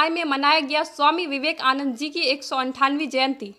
में मनाया गया स्वामी विवेकानंद जी की 198वीं जयंती।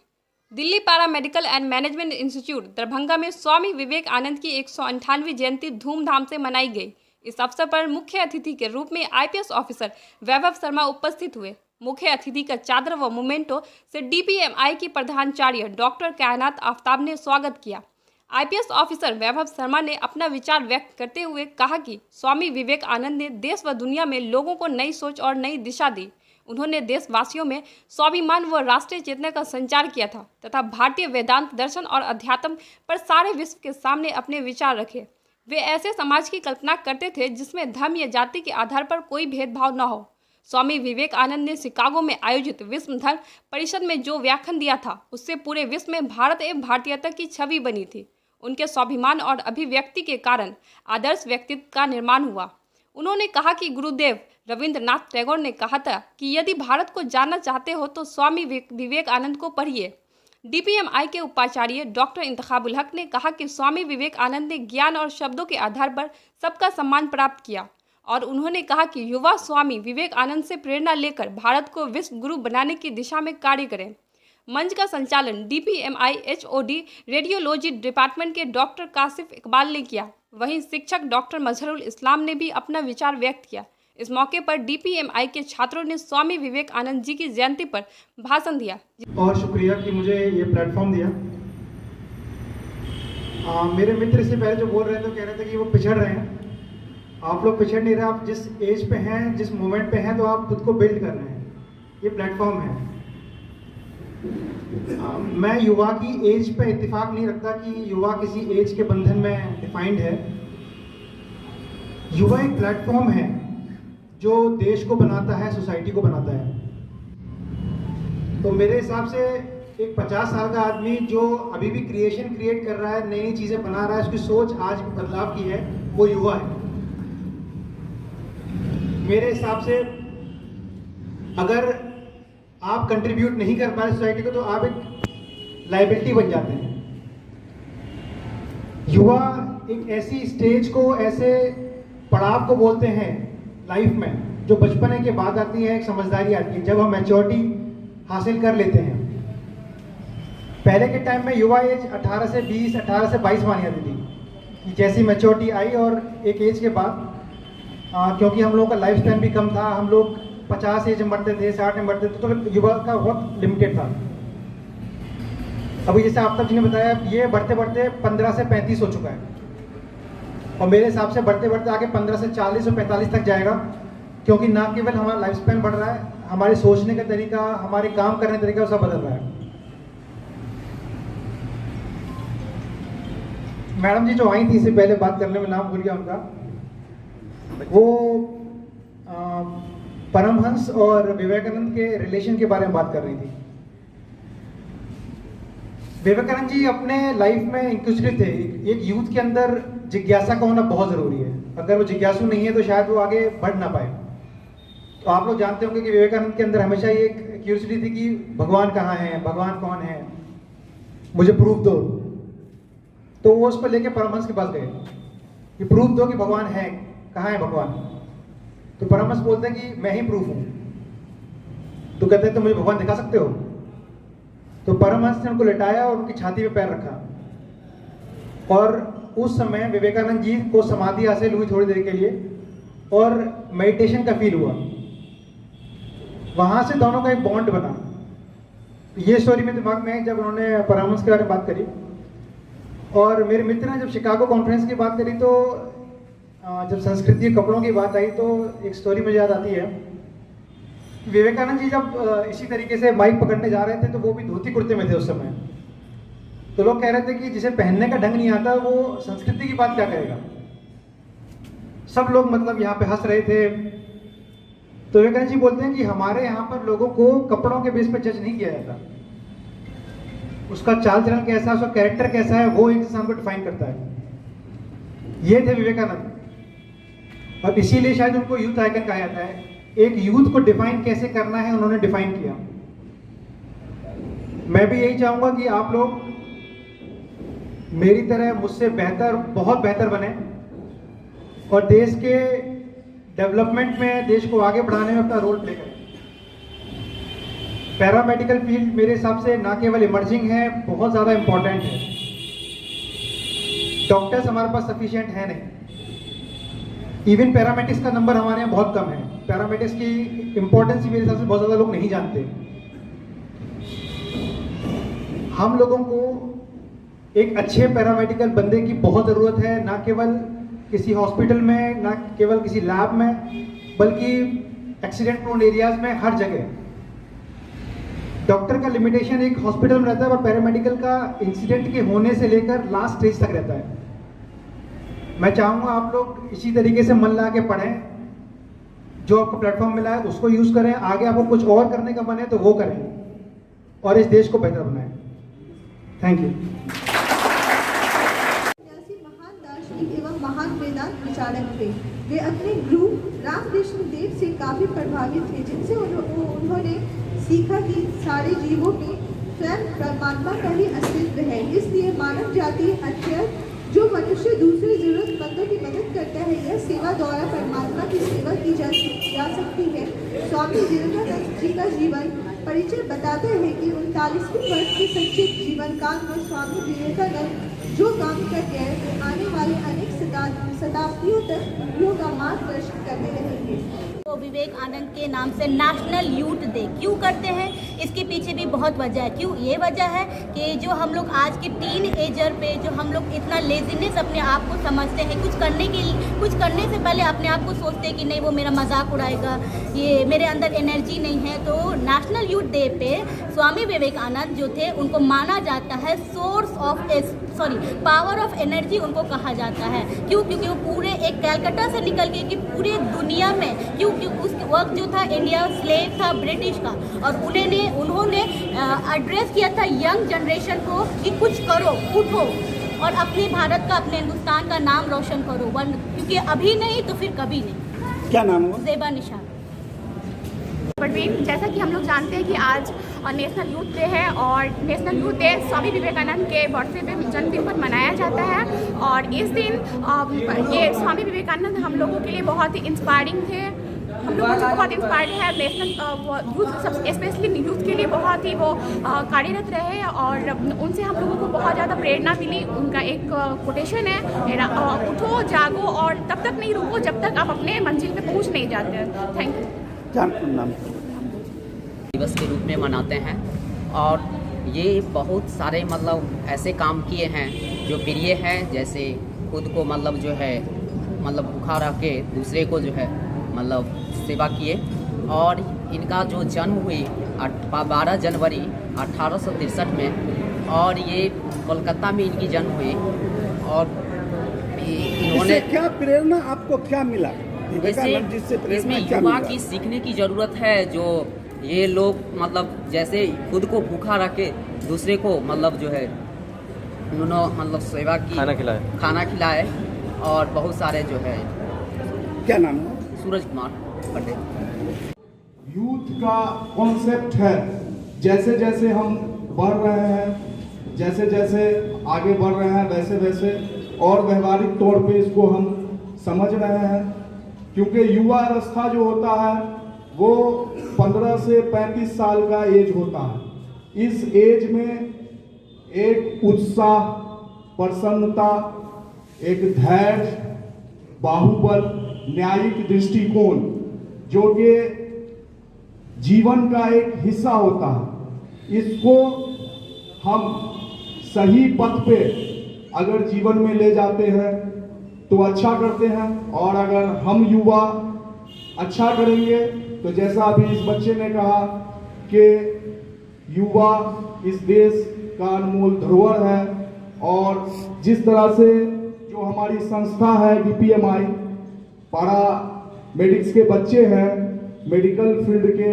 Delhi paramedical and management institute Darbhanga में स्वामी विवेकानंद की 198वीं जयंती धूमधाम से मनाई गई। इस अवसर पर मुख्य अतिथि के रूप में आईपीएस ऑफिसर वैभव शर्मा उपस्थित हुए। मुख्य अतिथि का चादर व मोमेंटो से डीपीएमआई की प्रधानाचार्य डॉक्टर कायनात आफ्ताब ने स्वागत किया। आईपीएस ऑफिसर वैभव शर्मा ने अपना विचार व्यक्त करते हुए कहा कि स्वामी विवेकानंद ने देश व दुनिया में लोगों को नई सोच और नई दिशा दी। उन्होंने देशवासियों में स्वाभिमान व राष्ट्रीय चेतना का संचार किया था तथा भारतीय वेदांत दर्शन और अध्यात्म पर सारे विश्व के सामने अपने विचार रखे। वे ऐसे समाज की कल्पना करते थे जिसमें धर्म या जाति के आधार पर कोई भेदभाव न हो। स्वामी विवेकानंद ने शिकागो में आयोजित विश्व धर्म परिषद में जो व्याख्यान दिया था उससे पूरे विश्व में भारत एवं भारतीयता की छवि बनी थी। उनके स्वाभिमान और अभिव्यक्ति के कारण आदर्श व्यक्तित्व का निर्माण हुआ। उन्होंने कहा कि गुरुदेव रविंद्रनाथ टैगोर ने कहा था कि यदि भारत को जानना चाहते हो तो स्वामी विवेकानंद को पढ़िए। डीपीएमआई के उपाचार्य डॉक्टर इंतखाबुल हक ने कहा कि स्वामी विवेकानंद ने ज्ञान और शब्दों के आधार पर सबका सम्मान प्राप्त किया और उन्होंने कहा कि युवा स्वामी विवेकानंद से प्रेरणा लेकर भारत को विश्व गुरु बनाने की दिशा में कार्य करें। मंच का संचालन डीपीएमआई एचओडी रेडियोलॉजी डिपार्टमेंट के डॉक्टर कासिफ इकबाल ने किया। वहीं शिक्षक डॉक्टर मजहरुल इस्लाम ने भी अपना विचार व्यक्त किया। इस मौके पर डीपीएमआई के छात्रों ने स्वामी विवेकानंद जी की जयंती पर भाषण दिया। और शुक्रिया कि मुझे ये प्लेटफॉर्म दिया। मेरे मित्र इससे पहले जो बोल रहे थे कह रहे थे कि वो पिछड़ रहे हैं। आप लोग पिछड़ नहीं रहे, आप जिस एज पे हैं, जिस मोमेंट पे हैं, तो आप खुद को बिल्ड कर रहे हैं। ये प्लेटफॉर्म है। मैं युवा की एज पे इत्तेफाक नहीं रखता कि युवा किसी एज के बंधन में डिफाइंड है। युवा एक प्लेटफॉर्म है जो देश को बनाता है, सोसाइटी को बनाता है। तो मेरे हिसाब से एक 50 साल का आदमी जो अभी भी क्रिएट कर रहा है, नई नई चीज़ें बना रहा है, उसकी सोच आज बदलाव की है, वो युवा है। मेरे हिसाब से अगर आप कंट्रीब्यूट नहीं कर पाए सोसाइटी को तो आप एक लाइबिलिटी बन जाते हैं। युवा एक ऐसी स्टेज को, ऐसे पड़ाव को बोलते हैं लाइफ में जो बचपने के बाद आती है, एक समझदारी आती है, जब हम मैच्योरिटी हासिल कर लेते हैं। पहले के टाइम में युवा एज 18 से 20, 18 से 22 मानी जाती थी। जैसी मैच्योरिटी आई और एक एज के बाद क्योंकि हम लोग का लाइफ स्पैन भी कम था, हम लोग 50 एज में मरते थे, 60 में मरते थे, तो युवा का वक्त लिमिटेड था। अभी जैसे आफ्ताब जी ने बताया, ये बढ़ते बढ़ते 15 से 35 हो चुका है और मेरे हिसाब से बढ़ते बढ़ते आगे 15 से 40 और 45 तक जाएगा, क्योंकि ना केवल हमारा लाइफ स्पैन बढ़ रहा है, हमारे सोचने का तरीका, हमारे काम करने का तरीका सब बदल रहा है। मैडम जी जो आई थी इससे पहले बात करने में, नाम भूल गया उनका, वो परमहंस और विवेकानंद के रिलेशन के बारे में बात कर रही थी। विवेकानंद जी अपने लाइफ में इंक्विजिटिव थे। एक यूथ के अंदर जिज्ञासा का होना बहुत ज़रूरी है। अगर वो जिज्ञासु नहीं है तो शायद वो आगे बढ़ ना पाए। तो आप लोग जानते होंगे कि विवेकानंद के अंदर हमेशा ये एक क्यूरियोसिटी थी कि भगवान कहाँ है, भगवान कौन है, मुझे प्रूफ दो। तो वो उसको लेके परमहंस के पास गए कि प्रूफ दो कि भगवान है, कहाँ है भगवान। तो परमहंस बोलते हैं कि मैं ही प्रूफ हूँ। तो कहते हैं तो मुझे भगवान दिखा सकते हो। तो परमहंस ने उनको लेटाया और उनकी छाती पे पैर रखा और उस समय विवेकानंद जी को समाधि हासिल हुई थोड़ी देर के लिए और मेडिटेशन का फील हुआ। वहां से दोनों का एक बॉन्ड बना। ये स्टोरी मेरे दिमाग में है जब उन्होंने परमहंस के बारे में बात करी। और मेरे मित्र ने जब शिकागो कॉन्फ्रेंस की बात करी तो जब संस्कृति कपड़ों की बात आई तो एक स्टोरी मुझे याद आती है। विवेकानंद जी जब इसी तरीके से माइक पकड़ने जा रहे थे तो वो भी धोती कुर्ते में थे उस समय। तो लोग कह रहे थे कि जिसे पहनने का ढंग नहीं आता वो संस्कृति की बात क्या करेगा। सब लोग मतलब यहाँ पे हंस रहे थे। तो विवेकानंद जी बोलते हैं कि हमारे यहाँ पर लोगों को कपड़ों के बेस पर जज नहीं किया जाता, उसका चाल चलन कैसा है, उसका कैरेक्टर कैसा है, वो एक इंसान को डिफाइन करता है। ये थे विवेकानंद और इसीलिए शायद उनको यूथ आइकन कहा जाता है। एक यूथ को डिफाइन कैसे करना है उन्होंने डिफाइन किया। मैं भी यही चाहूंगा कि आप लोग मेरी तरह मुझसे बेहतर, बहुत बेहतर बने और देश के डेवलपमेंट में, देश को आगे बढ़ाने में अपना रोल प्ले करें। पैरामेडिकल फील्ड मेरे हिसाब से ना केवल इमर्जिंग है, बहुत ज़्यादा इम्पोर्टेंट है। डॉक्टर्स हमारे पास सफिशिएंट है नहीं। इवन पैरामेडिक्स का नंबर हमारे यहाँ बहुत कम है। पैरामेडिक्स की इम्पोर्टेंस ही मेरे हिसाब से बहुत ज़्यादा लोग नहीं जानते। हम लोगों को एक अच्छे पैरामेडिकल बंदे की बहुत ज़रूरत है, ना केवल किसी हॉस्पिटल में, ना केवल किसी लैब में, बल्कि एक्सीडेंट प्रोन एरियाज में, हर जगह। डॉक्टर का लिमिटेशन एक हॉस्पिटल में रहता है, और पैरामेडिकल का इंसिडेंट के होने से लेकर लास्ट स्टेज तक रहता है। मैं चाहूँगा आप लोग इसी तरीके से मन लगा के पढ़ें, जो आपको प्लेटफॉर्म मिला है उसको यूज़ करें, आगे आपको कुछ और करने का मन है तो वो करें, और इस देश को बेहतर बनाएं। Thank you. महान दार्शनिक एवं महान वेदांत विचारक थे। वे अपने गुरु रामकृष्ण देव से काफ़ी प्रभावित थे, जिनसे उन्होंने सीखा कि सारे जीवों में स्वयं परमात्मा का ही अस्तित्व है। इसलिए मानव जाति अत्यंत जो मनुष्य दूसरे जरूरतमंदों की मदद करता है, यह सेवा द्वारा परमात्मा की सेवा की जा सकती है। स्वामी विवेकानंद जी का जीवन परिचय बताते हैं कि 39वें वर्ष के संक्षिप्त जीवन काल में स्वामी विवेकानंद जो काम कर गए वो आने वाले अनेक शताब्दियों तक योग का मार्गदर्शन करते रहेंगे। तो विवेक आनंद के नाम से नेशनल यूथ डे क्यों करते हैं, इसके पीछे भी बहुत वजह है। क्यों? ये वजह है कि जो हम लोग आज के टीन एजर पे जो हम लोग इतना लेजीनेस अपने आप को समझते हैं, कुछ करने से पहले अपने आप को सोचते हैं कि नहीं वो मेरा मजाक उड़ाएगा, ये मेरे अंदर एनर्जी नहीं है। तो नेशनल यूथ डे पे स्वामी विवेकानंद जो थे उनको माना जाता है पावर ऑफ एनर्जी उनको कहा जाता है। क्यों? क्योंकि वो पूरे एक कलकत्ता से निकल के कि पूरे दुनिया में, क्योंकि उस वक्त जो था इंडिया स्लेव था ब्रिटिश का, और उन्होंने एड्रेस किया था यंग जनरेशन को कि कुछ करो, उठो और अपने भारत का, अपने हिंदुस्तान का नाम रोशन करो, क्योंकि अभी नहीं तो फिर कभी नहीं। क्या नाम हुआ? ज़ेबा निशान। परवीन, जैसा कि हम लोग जानते हैं कि आज नेशनल यूथ डे है, और national youth day Swami Vivekananda के बर्थडे पे जन्मदिन पर मनाया जाता है। और इस दिन ये स्वामी विवेकानंद हम लोगों के लिए बहुत ही इंस्पायरिंग थे। हम लोगों को बहुत इंस्पायर्ड है। नेशनल यूथ स्पेशली यूथ के लिए बहुत ही वो कार्यरत रहे, और उनसे हम लोगों को बहुत ज़्यादा प्रेरणा मिली। उनका एक कोटेशन है, उठो जागो और तब तक नहीं रुको जब तक आप अपने मंजिल पे पहुंच नहीं जाते। Thank you. दिवस के रूप में मनाते हैं, और ये बहुत सारे मतलब ऐसे काम किए हैं जो प्रिय हैं, जैसे खुद को मतलब जो है मतलब भूखा रह के दूसरे को जो है मतलब सेवा किए। और इनका जो जन्म हुई 12 जनवरी 1863 में, और ये कोलकाता में इनकी जन्म हुई। और इन्होंने क्या प्रेरणा आपको क्या मिला? इसमें युवा की सीखने की ज़रूरत है, जो ये लोग मतलब जैसे खुद को भूखा रख के दूसरे को मतलब जो है उन्होंने मतलब सेवा की, खाना खिलाए, और बहुत सारे जो है। क्या नाम है? सूरज कुमार पटेल। यूथ का कॉन्सेप्ट है, जैसे जैसे हम बढ़ रहे हैं, जैसे जैसे आगे बढ़ रहे हैं, वैसे वैसे और व्यवहारिक तौर पे इसको हम समझ रहे हैं। क्योंकि युवा अवस्था जो होता है वो 15 से 35 साल का एज होता है। इस एज में एक उत्साह, प्रसन्नता, एक धैर्य, बाहुबल, न्यायिक दृष्टिकोण जो कि जीवन का एक हिस्सा होता है, इसको हम सही पथ पे अगर जीवन में ले जाते हैं तो अच्छा करते हैं। और अगर हम युवा अच्छा करेंगे तो जैसा अभी इस बच्चे ने कहा कि युवा इस देश का अनमोल धरोहर है। और जिस तरह से जो हमारी संस्था है DPMI, पारा मेडिक्स के बच्चे हैं, मेडिकल फील्ड के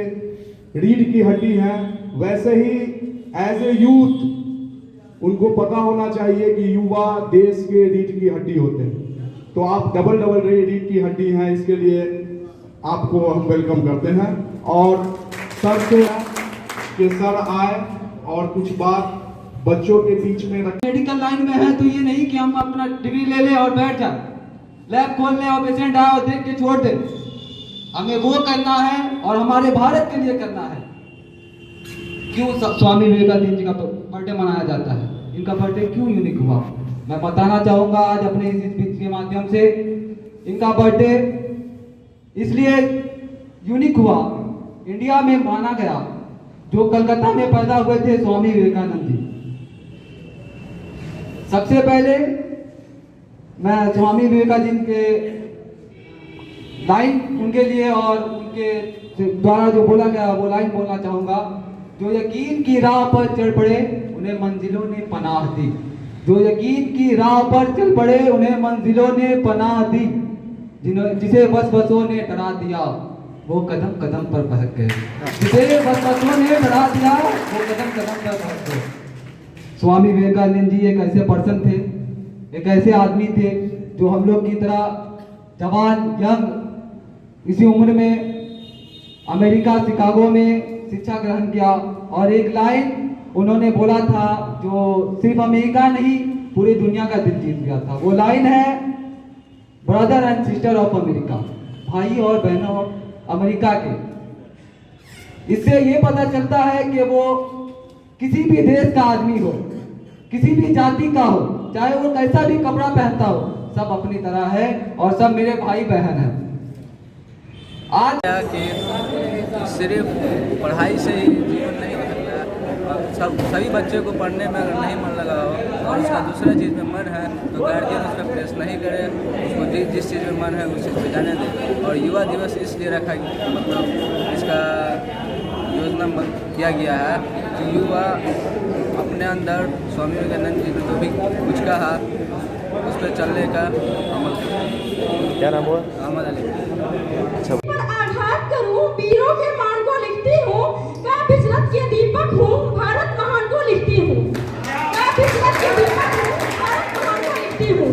रीढ़ की हड्डी हैं, वैसे ही एज ए यूथ उनको पता होना चाहिए कि युवा देश के रीढ़ की हड्डी होते हैं। तो आप डबल रीढ़ की हड्डी हैं, इसके लिए आपको हम वेलकम करते हैं। और सर से कि सर आए और कुछ बात बच्चों के बीच में रखें। मेडिकल लाइन में है तो ये नहीं कि हम अपना डिग्री ले लें और बैठ जाए, लैब खोल लें और पेशेंट आए और देख के छोड़ दें। हमें वो करना है और हमारे भारत के लिए करना है। क्यों स्वामी विवेकानंद जी का बर्थडे मनाया जाता है, इनका बर्थडे क्यों यूनिक हुआ, मैं बताना चाहूँगा आज अपने इस स्पीच के माध्यम से। इनका बर्थडे इसलिए यूनिक हुआ, इंडिया में माना गया, जो कलकत्ता में पैदा हुए थे स्वामी विवेकानंद जी। सबसे पहले मैं स्वामी विवेकानंद के लाइन उनके लिए और उनके द्वारा जो बोला गया वो लाइन बोलना चाहूँगा। जो यकीन की राह पर चल पड़े उन्हें मंजिलों ने पनाह दी, जो यकीन की राह पर चल पड़े उन्हें मंजिलों ने पनाह दी, जिसे वसवसों ने डरा दिया वो कदम कदम पर बहक गए, जिसे वसवसों ने डरा दिया वो कदम कदम पर बहक गए। स्वामी विवेकानंद जी एक ऐसे पर्सन थे, एक ऐसे आदमी थे जो हम लोग की तरह जवान यंग इसी उम्र में अमेरिका शिकागो में शिक्षा ग्रहण किया, और एक लाइन उन्होंने बोला था जो सिर्फ अमेरिका नहीं पूरी दुनिया का दिल जीत गया था। वो लाइन है brother and sister of America, भाई और बहनों अमेरिका के। इससे ये पता चलता है कि वो किसी भी देश का आदमी हो, किसी भी जाति का हो, चाहे वो कैसा भी कपड़ा पहनता हो, सब अपनी तरह है और सब मेरे भाई बहन हैं। आज कि सिर्फ पढ़ाई से ही जीवन नहीं बदलता, सभी बच्चे को पढ़ने में अगर नहीं मन लगा हो और उसका दूसरा चीज़ में मन है तो गार्जियन उसका प्रेस नहीं करे, उसको जिस चीज़ में मन है उस चीज़ में जाने दे। और युवा दिवस इसलिए रखा, मतलब इसका योजना किया गया है कि युवा अपने अंदर स्वामी विवेकानंद जी ने जो भी कुछ कहा उस पर चलने का अमल करें। क्या नाम हुआ? अहमद अली। अच्छा, आघात करूं, वीरों के मान को लिखती हूँ, मैं फिसलत के दीपक हूँ, भारत महान को लिखती हूँ, मैं फिसलत के दीपक हूँ, भारत महान को लिखती हूँ।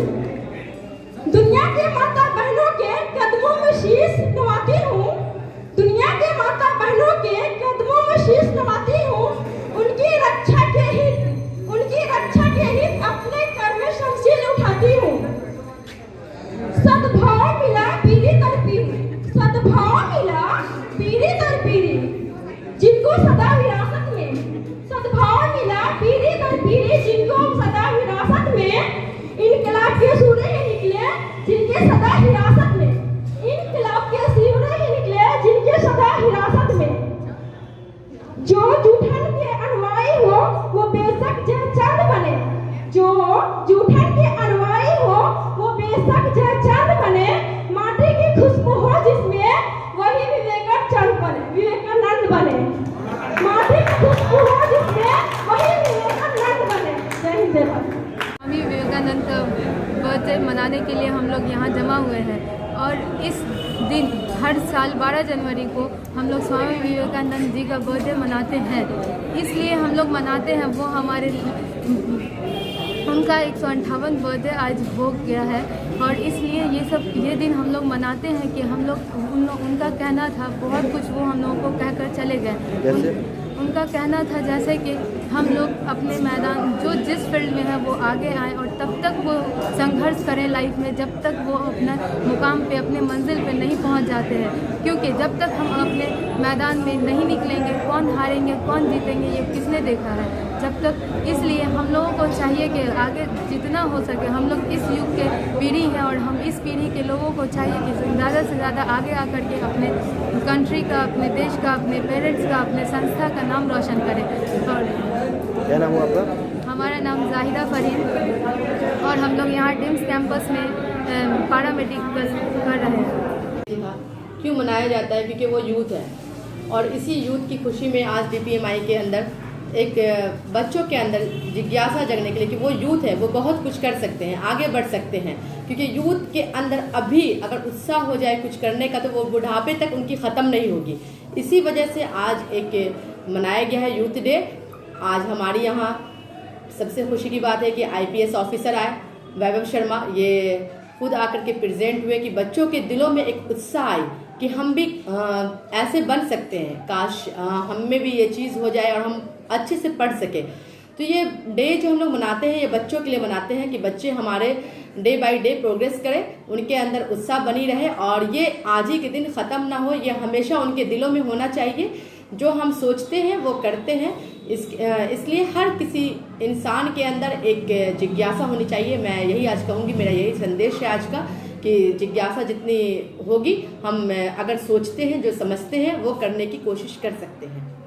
दुनिया के माता बहनों के कदमों में शीश नवाती हूँ, दुनिया के माता बहनों के कदमों में शीश नवाती हूँ, उनकी रक्षा के हित अपने कर में शमशीर उठाती हूँ। सद्भाव मिला पीढ़ी दर पीढ़ी, सद्भाव मिला पीढ़ी दर पीढ़ी, जिनको सदा विरासत में, सद्भाव मिला पीढ़ी दर पीढ़ी, जिनको सदा विरासत में, इनकलाब के सूर्य ही निकले जिनके सदा हिरासत में, इनकलाब के सूर्य ही निकले जिनके सदा हिरासत में। जो जूठन के अनुयायी हो वो बेशक जय चंद बने, जो जूठन के अनुयायी हो वो बेशक जय चंद बने, माटी की खुशबू हो जिसमें वही विवेकानंद बने, माटी की खुशबू हो जिसमें वही विवेकानंद बने। जय हिंद जय भारत। स्वामी विवेकानंद का बर्थडे मनाने के लिए हम लोग यहाँ जमा हुए हैं और इस दिन हर साल 12 जनवरी को हम लोग स्वामी विवेकानंद जी का बर्थडे मनाते हैं। इसलिए हम लोग मनाते हैं, वो हमारे उनका 158वां बर्थडे आज हो गया है और इसलिए ये दिन हम लोग मनाते हैं कि हम लोग उनका कहना था बहुत कुछ वो हम लोगों को कहकर चले गए। उनका कहना था जैसे कि हम लोग अपने मैदान जो जिस फील्ड में है वो आगे आएँ और तब तक वो संघर्ष करें लाइफ में, जब तक वो अपना मुकाम पे अपने मंजिल पे नहीं पहुंच जाते हैं। क्योंकि जब तक हम अपने मैदान में नहीं निकलेंगे, कौन हारेंगे कौन जीतेंगे ये किसने देखा है जब तक। इसलिए हम लोगों को चाहिए कि आगे जितना हो सके, हम लोग इस युग के पीढ़ी हैं और हम इस पीढ़ी के लोगों को चाहिए कि ज़्यादा से ज़्यादा आगे आकर के अपने कंट्री का, अपने देश का, अपने पेरेंट्स का, अपने संस्था का नाम रोशन करें। और क्या नाम हुआ आपका? हमारा नाम जाहिदा फरीन और हम लोग यहाँ टिम्स कैंपस में पैरामेडिकल कर रहे हैं। क्यों मनाया जाता है? क्योंकि वो यूथ है और इसी यूथ की खुशी में आज DPMI के अंदर एक बच्चों के अंदर जिज्ञासा जगने के लिए कि वो यूथ है, वो बहुत कुछ कर सकते हैं, आगे बढ़ सकते हैं। क्योंकि यूथ के अंदर अभी अगर उत्साह हो जाए कुछ करने का तो वो बुढ़ापे तक उनकी ख़त्म नहीं होगी। इसी वजह से आज एक मनाया गया है यूथ डे। आज हमारी यहाँ सबसे खुशी की बात है कि IPS ऑफिसर आए, वैभव शर्मा, ये खुद आकर के प्रेजेंट हुए कि बच्चों के दिलों में एक उत्साह आई कि हम भी ऐसे बन सकते हैं, काश हम में भी ये चीज़ हो जाए और हम अच्छे से पढ़ सके। तो ये डे जो हम लोग मनाते हैं ये बच्चों के लिए मनाते हैं कि बच्चे हमारे डे बाय डे प्रोग्रेस करें, उनके अंदर उत्साह बनी रहे और ये आज ही के दिन ख़त्म ना हो, ये हमेशा उनके दिलों में होना चाहिए जो हम सोचते हैं वो करते हैं। इसलिए हर किसी इंसान के अंदर एक जिज्ञासा होनी चाहिए। मैं यही आज कहूँगी, मेरा यही संदेश है आज का, कि जिज्ञासा जितनी होगी, हम अगर सोचते हैं, जो समझते हैं वो करने की कोशिश कर सकते हैं।